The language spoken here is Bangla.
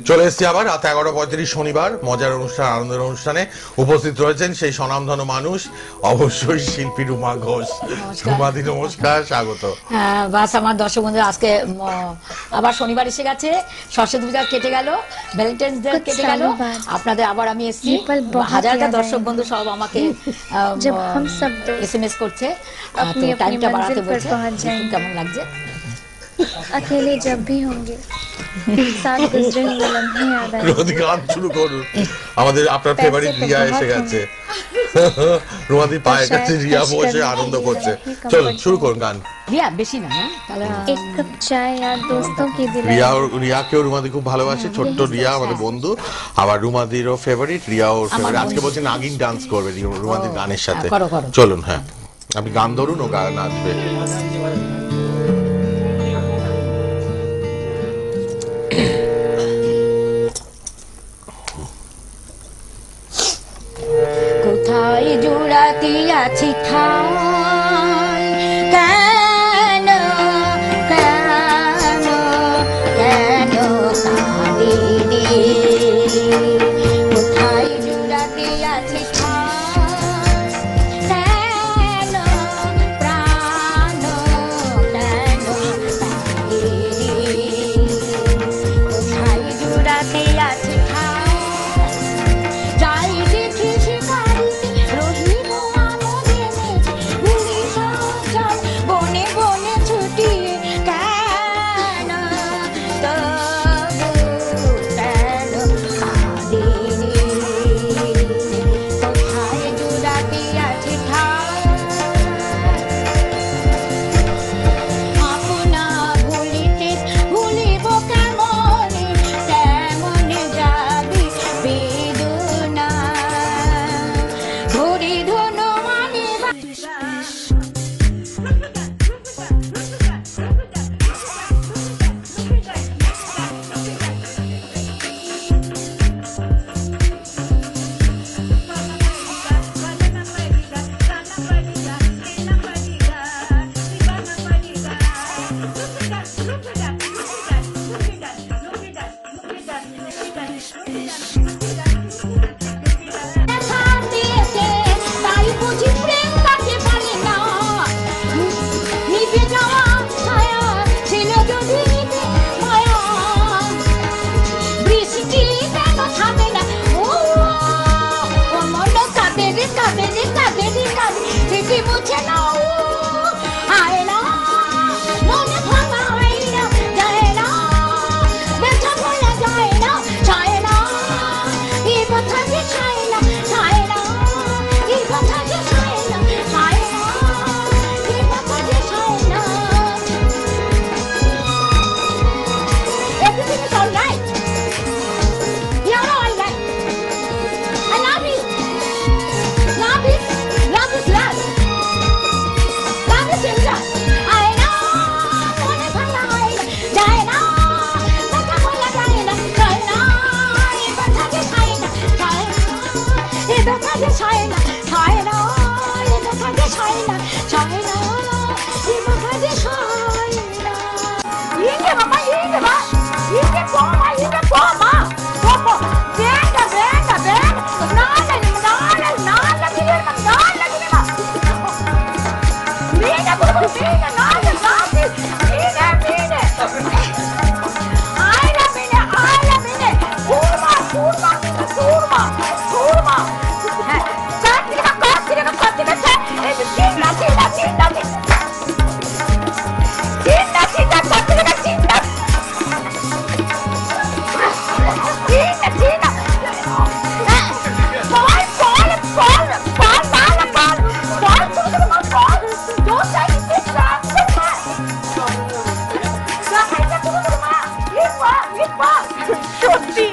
চলে এসেছি আবার রাত 11:35 শনিবার মজার অনুষ্ঠান আনন্দের অনুষ্ঠানে উপস্থিত রয়েছেন সেই স্বনামধন্য মানুষ অবশ্যই শিল্পী রুমা ঘোষ। রুমাদি নমস্কার, স্বাগত। বাস আমার দর্শক বন্ধু আজকে আবার শনিবার এসে গেছে, সরস্বতী পূজা কেটে গেল, ভ্যালেন্টাইন্স ডে কেটে গেল, আপনাদের আবার আমি এসেছি। হাজারটা দর্শক বন্ধু সব আমাকে SMS করছে, টাইমটা বাড়াতে বলছে। কেমন লাগছে? अकेले जब भी होंगे साथ गुजरे हुए लम्हे याद आएंगे। গান শুরু করুন। আমাদের আপনার ফেভারিট রিয়া এসে গেছে। রুমাদি পায়ের কাছে রিয়া বসে আনন্দ করছে। চলুন শুরু করুন গান। রিয়া বেশি না, তাহলে एक कप चाय यार दोस्तों की दिलाई। রিয়াকেও রুমাদি খুব ভালোবাসে, ছোট্ট রিয়া আমাদের বন্ধু, আবার রুমাদিরও ফেভারিট, রিয়াও ফেভারিট। আজকে বলছে নাগিন ডান্স করবে রুমাদির গানের সাথে। চলুন, হ্যাঁ আপনি গান ধরুন, ও গান নাচবে। কোথায় জোড়াতে আছি ঠাই, কেন কেন কেন কাঁদি রে, কোথায় জোড়াতে আছি ঠাই, কেন প্রাণ কেন কাঁদি রে, কোথায় জোড়াতে আছি ঠাই, যাই দেখি বনে বনে ছুটিয়ে কেন তবু কেন কাঁদে রে, কোথায় জোড়াতে আছে ঠাই, আপনা ভুলিতে ভুলিব কেমনে, কেমনে যাবি বেদনা ধরে ধনু মানে তাই বুঝি প্রেম কাকে বলে না, নিভে যাওয়া ছায়া ছিল যদি নিভে মায়া, বৃষ্টি কেন থামে না, ও মন কাঁদে রে কাঁদে রে কাঁদে রে কাঁদে থেকে মুছে না, আয় না মনে ভাঙা হয় না, যায় না ব্যথা ভোলা যায় না, চায় না এ কথা যে চায় না, চায় না এ কথা যে চায় না, চায় না এ কথা যে চায় না। Everything is all right. You're all right. I love you. Love is love. Love is in love. I know মনে ভাঙা হয় না, যায় না কথা বলা যায় না, যায় না এ কথা যে চায় না, চায় না এ কথা যে চায় না, চায় না এ কথা যে চায় না, চায় না এ কথা যে চায় না। 이게 mamá, 이게 va, 이게 toma, venga, nada, Guillermo, nada, Guillermo. Mira, mira, nada, mire. Ay, la mire, curva. Cátira, cinta. সত্যি